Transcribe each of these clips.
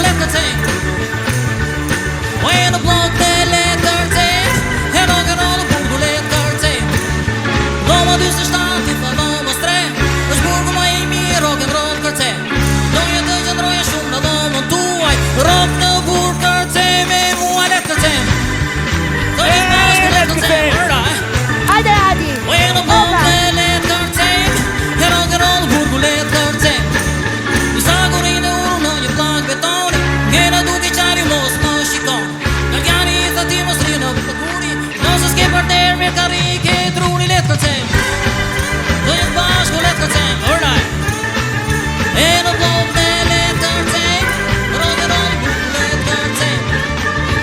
let kërcen When the block they let kërcen E rock and roll burgu let kërcen Loma 27 I fa loma 3 është burgu ma I mi rock and roll kërcen Doje të gjëndroje shumë në lomën tuaj Rock në burg kërcen me mua let kërcen Doje bashku let kërcen Hajde Adi When the block they let kërcen E rock and roll burgu let kërcen I sagurin e uru në një plak betoni Kena duke qari mos më shikon Galgjani I thati mos rinë për kuri Nëse s'ke partner me kari ke truni let kërcen Doje bashku let kërcen E në blok dhe let kërcen Rock and roll burgu let kërcen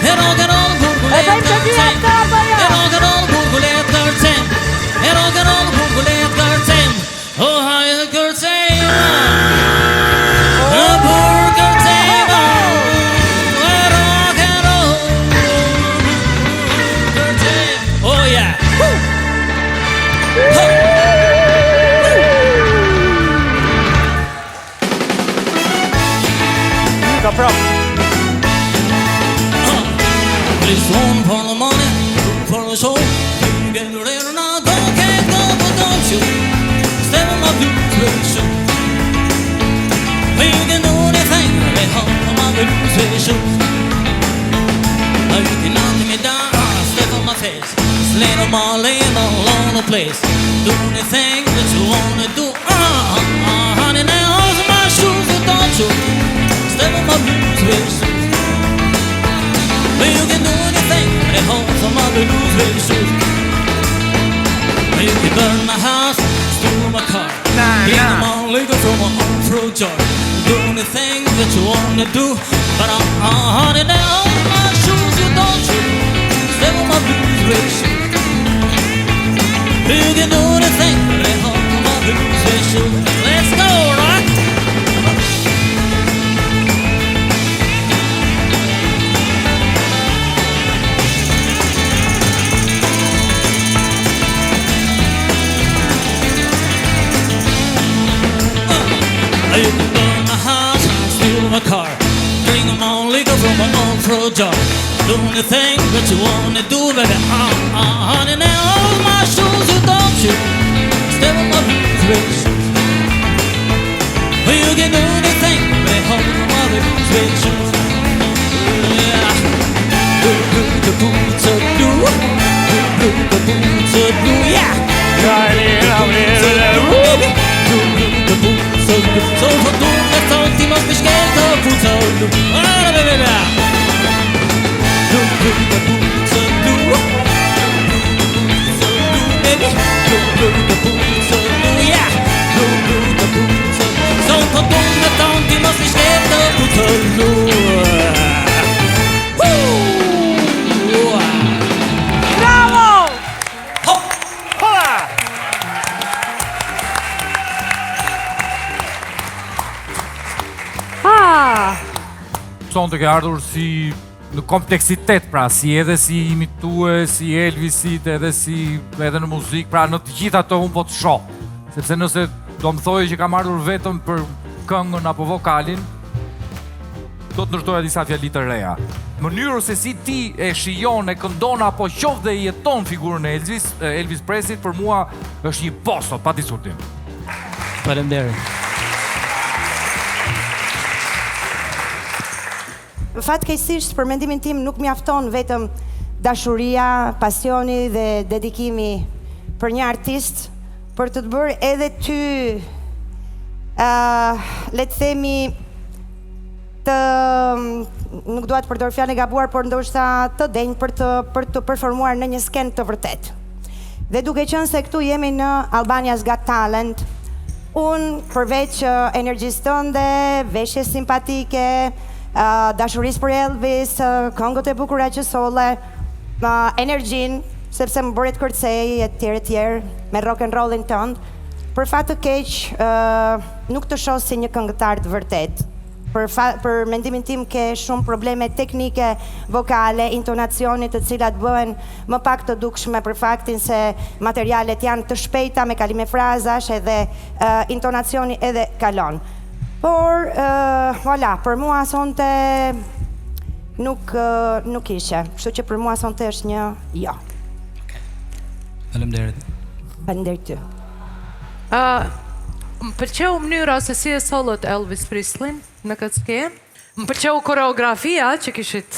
E rock and roll burgu let kërcen E rock and roll burgu let kërcen E rock and roll burgu let kërcen O hajë kërcen Burgu kërcen E rock and roll kërcen Oh yeah Ka prap Please one for the money, two for the show You get ready now, go, can't go, but don't you Step on my blues, very soon You can do anything, right home on my blues, very soon You can knock me down, step on my face Laying on my lane all on the place Do anything that you wanna do Honey, now hold my shoes, don't you Step on my blues, very soon You can do anything, but it holds on my blues very soon You can burn my house, steal my car Get them all legal from my off-road jar Do anything that you wanna do But honey, now hold my shoes, you don't you Step on my blues very soon You can do anything, but it holds on my blues very soon Let's go, rock! You can burn my house, steal my car Drink them all liquor from an off-road jar Do anything that you wanna do, baby Honey, now hold my shoes, you don't you Step on my blues, baby You can do anything, baby Hold my blues, baby Yeah The boots are blue The boots are blue, yeah The boots are blue So for dunga tanti mas me skelta puzzollo Ah, bebe, bebe The boots are blue The boots are blue, yeah The boots are blue So for dunga tanti mas me skelta puzzollo Bravo! Hop! Hola! Son të ke ardhur si në kompleksitet, pra si edhe si imitue, si Elvisit, edhe në muzikë, pra në të gjitha ato unë po të shoh. Sepse nëse do më thojë që kam ardhur vetëm për këngën apo vokalin, do të ndërtoja disa fjali të reja. Mënyrë se si ti e shijon, e këndon apo qof dhe i jeton figurën e Elvis Presley, për mua është një poso, pa diskutim. Faleminderit. Fatkeqësisht, për mendimin tim nuk mjafton vetëm dashuria, pasioni dhe dedikimi për një artist për të bërë edhe ty le të themi të nuk dua të përdor fjalën e gabuar, por ndoshta të denj për të performuar në një skenë të vërtet. Dhe duke qenë se këtu jemi në Albania's Got Talent, unë përveç energjisë tënde, veshjes simpatike, dashurisë për Elvis, këngët e bukura që solle, energjin, sepse më bëret kërcej e tjerë me rock and rollin tënd, për fat të keq nuk të shoh si një këngëtar të vërtet. Për mendimin tim ke shumë probleme teknike, vokale, intonacionit, të cilat bëhen më pak të dukshme për faktin se materialet janë të shpejta me kalime frazash edhe intonacioni edhe kalon. Por, voilà, për mua sonte nuk ishe. Kështu që për mua sonte është një jo. Faleminderit. Faleminderit ty. Më pëlqeu mënyra se si e sollët Elvis Presley në këtë skenë. Më pëlqeu koreografia që kishit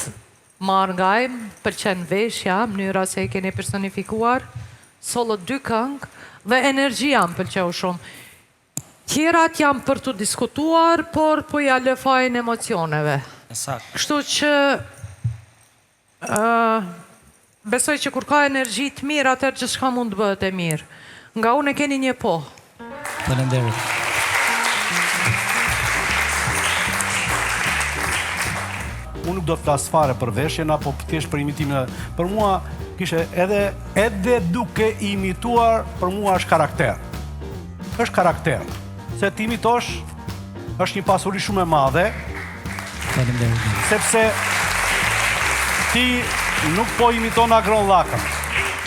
marrë nga ai, më pëlqen veshja, mënyra se e keni personifikuar, sollët 2 këngë dhe energjia më pëlqeu shumë. Tjerat janë për të diskutuar, por po ja lëfajnë emocioneve. Saktë. Kështu që besoj që kur ka energji të mirë, atëherë gjithçka mund të bëhet e mirë. Nga unë e keni një po. Faleminderit. Unë nuk do të flas fare për veshjen apo thjesht për imitimin. Për mua kishe edhe duke imituar, për mua është karakter. Është karakter. Se ti imitosh është një pasuri shumë e madhe. Faleminderit. Sepse ti nuk po imiton Agron Llakën,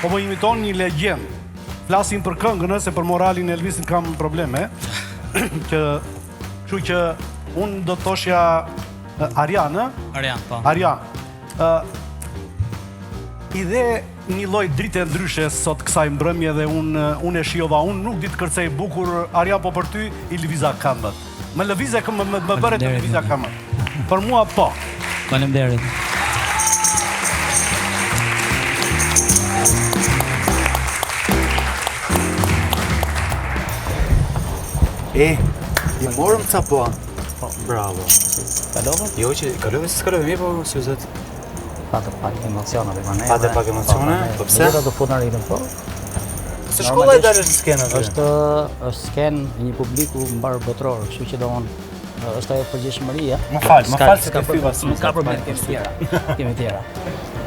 po imiton një legjend. Flasim për këngën, se për moralin e Elvisit kam probleme. Kështu që unë do të thoshja Arjan, Arjan, po. Arjan. Ide një lloj drite ndryshe sot kësaj mbrëmje dhe unë e shijova, unë nuk di të kërcej bukur, Arjan, po për ty i lëviza këmbët. Më lëvize këmbët, më bëre të lëviza këmbët. Për mua po. Faleminderit. I morëm ca po. Bravo. Kalova? Jo që kalove si s'kalove mirë, po si zot. Patë pak emocione dhe manej. Patë pak emocione? Po pse? Do të fut në ritëm, po. Se shkolla e dalësh në skenë aty. Është skenë një publiku mbar botror, kështu që është ajo përgjegjësia. Më fal se ka thyva si. Nuk ka problem, kemi tjera. Kemi tjera.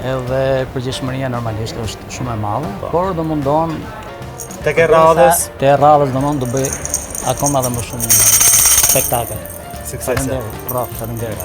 Edhe përgjegjësia normalisht është shumë e madhe, por do mundon Tek e radhës. Te radhës do mund të bëj akoma dhe më shumë spektakël. Suksese. Faleminderit.